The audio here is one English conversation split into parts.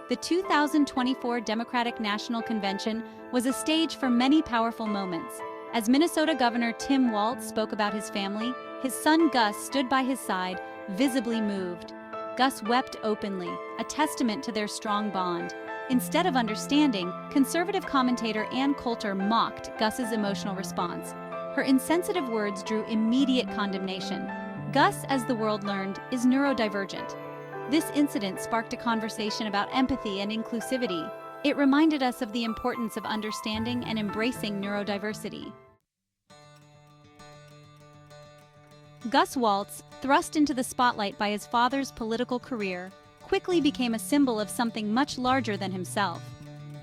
The 2024 Democratic National Convention was a stage for many powerful moments. As Minnesota Governor Tim Walz spoke about his family, his son Gus stood by his side, visibly moved. Gus wept openly, a testament to their strong bond. Instead of understanding, conservative commentator Ann Coulter mocked Gus's emotional response. Her insensitive words drew immediate condemnation. Gus, as the world learned, is neurodivergent. This incident sparked a conversation about empathy and inclusivity. It reminded us of the importance of understanding and embracing neurodiversity. Gus Walz, thrust into the spotlight by his father's political career, quickly became a symbol of something much larger than himself.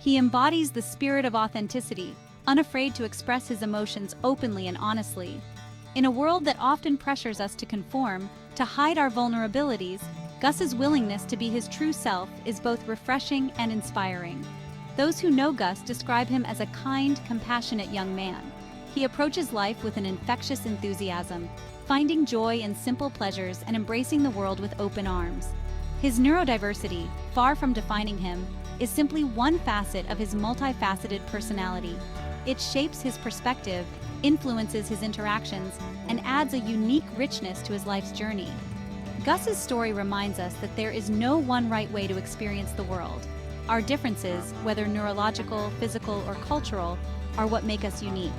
He embodies the spirit of authenticity, unafraid to express his emotions openly and honestly. In a world that often pressures us to conform, to hide our vulnerabilities, Gus's willingness to be his true self is both refreshing and inspiring. Those who know Gus describe him as a kind, compassionate young man. He approaches life with an infectious enthusiasm, finding joy in simple pleasures and embracing the world with open arms. His neurodiversity, far from defining him, is simply one facet of his multifaceted personality. It shapes his perspective, influences his interactions, and adds a unique richness to his life's journey. Gus's story reminds us that there is no one right way to experience the world. Our differences, whether neurological, physical, or cultural, are what make us unique.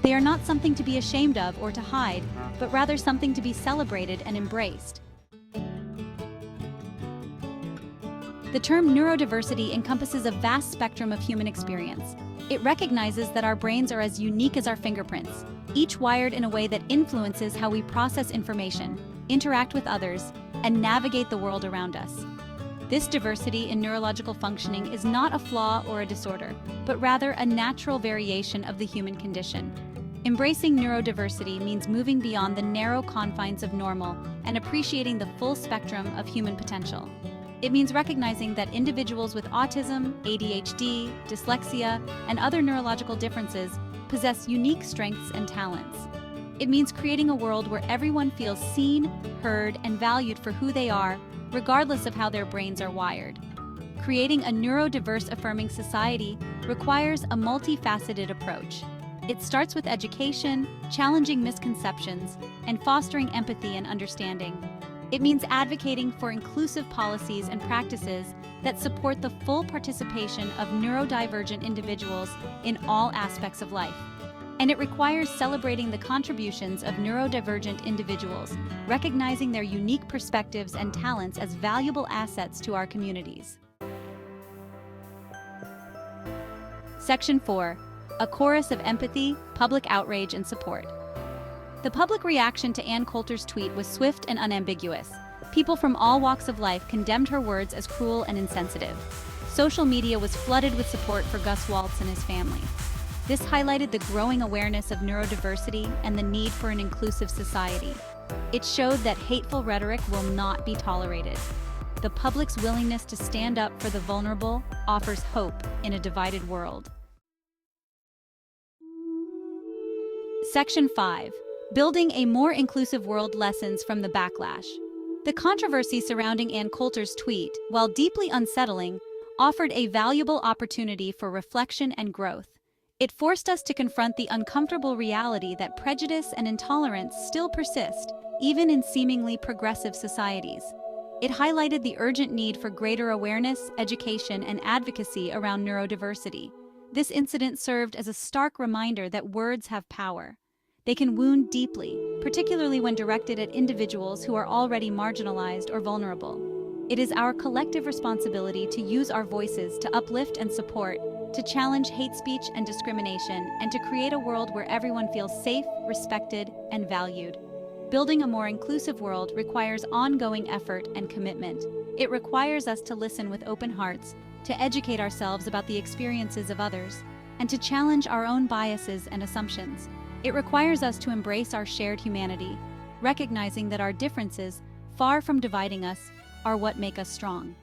They are not something to be ashamed of or to hide, but rather something to be celebrated and embraced. The term neurodiversity encompasses a vast spectrum of human experience. It recognizes that our brains are as unique as our fingerprints, each wired in a way that influences how we process information, interact with others, and navigate the world around us. This diversity in neurological functioning is not a flaw or a disorder, but rather a natural variation of the human condition. Embracing neurodiversity means moving beyond the narrow confines of normal and appreciating the full spectrum of human potential. It means recognizing that individuals with autism, ADHD, dyslexia, and other neurological differences possess unique strengths and talents. It means creating a world where everyone feels seen, heard, and valued for who they are, regardless of how their brains are wired. Creating a neurodiverse affirming society requires a multifaceted approach. It starts with education, challenging misconceptions, and fostering empathy and understanding. It means advocating for inclusive policies and practices that support the full participation of neurodivergent individuals in all aspects of life. And it requires celebrating the contributions of neurodivergent individuals, recognizing their unique perspectives and talents as valuable assets to our communities. Section 4. A chorus of empathy, public outrage, and support. The public reaction to Ann Coulter's tweet was swift and unambiguous. People from all walks of life condemned her words as cruel and insensitive. Social media was flooded with support for Gus Walz and his family. This highlighted the growing awareness of neurodiversity and the need for an inclusive society. It showed that hateful rhetoric will not be tolerated. The public's willingness to stand up for the vulnerable offers hope in a divided world. Section 5. Building a more inclusive world, lessons from the backlash. The controversy surrounding Ann Coulter's tweet, while deeply unsettling, offered a valuable opportunity for reflection and growth. It forced us to confront the uncomfortable reality that prejudice and intolerance still persist, even in seemingly progressive societies. It highlighted the urgent need for greater awareness, education, and advocacy around neurodiversity. This incident served as a stark reminder that words have power. They can wound deeply, particularly when directed at individuals who are already marginalized or vulnerable. It is our collective responsibility to use our voices to uplift and support, to challenge hate speech and discrimination, and to create a world where everyone feels safe, respected, and valued. Building a more inclusive world requires ongoing effort and commitment. It requires us to listen with open hearts, to educate ourselves about the experiences of others, and to challenge our own biases and assumptions. It requires us to embrace our shared humanity, recognizing that our differences, far from dividing us, are what make us strong.